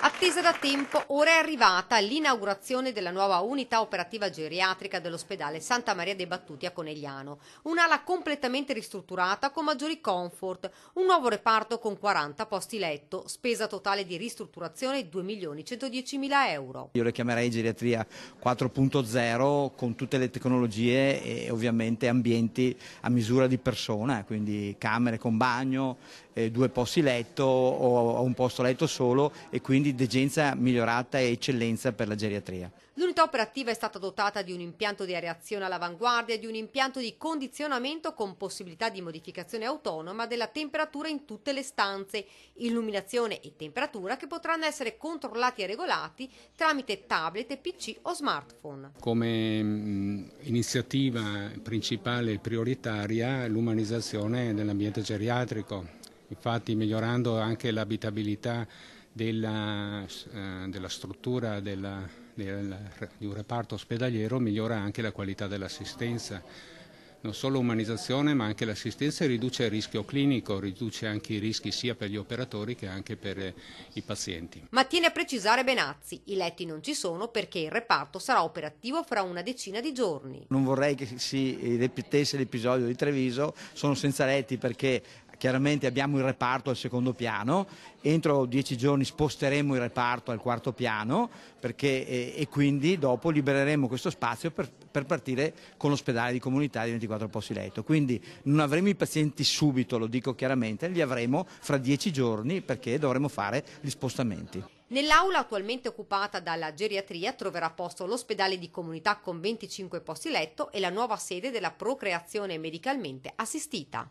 Attesa da tempo, ora è arrivata l'inaugurazione della nuova unità operativa geriatrica dell'ospedale Santa Maria dei Battuti a Conegliano. Un'ala completamente ristrutturata con maggiori comfort, un nuovo reparto con 40 posti letto, spesa totale di ristrutturazione 2.110.000 euro. Io le chiamerei geriatria 4.0 con tutte le tecnologie e ovviamente ambienti a misura di persona, quindi camere con bagno, 2 posti letto o un posto letto solo e quindi degenza migliorata e eccellenza per la geriatria. L'unità operativa è stata dotata di un impianto di areazione all'avanguardia e di un impianto di condizionamento con possibilità di modificazione autonoma della temperatura in tutte le stanze, illuminazione e temperatura che potranno essere controllati e regolati tramite tablet, PC o smartphone. Come iniziativa principale e prioritaria l'umanizzazione dell'ambiente geriatrico, infatti migliorando anche l'abitabilità della struttura di un reparto ospedaliero migliora anche la qualità dell'assistenza. Non solo umanizzazione ma anche l'assistenza riduce il rischio clinico, riduce anche i rischi sia per gli operatori che anche per i pazienti. Ma tiene a precisare Benazzi, i letti non ci sono perché il reparto sarà operativo fra una decina di giorni. Non vorrei che si ripetesse l'episodio di Treviso, sono senza letti perché chiaramente abbiamo il reparto al secondo piano, entro 10 giorni sposteremo il reparto al quarto piano e quindi dopo libereremo questo spazio per partire con l'ospedale di comunità di 24 posti letto. Quindi non avremo i pazienti subito, lo dico chiaramente, li avremo fra 10 giorni perché dovremo fare gli spostamenti. Nell'aula attualmente occupata dalla geriatria troverà posto l'ospedale di comunità con 25 posti letto e la nuova sede della procreazione medicalmente assistita.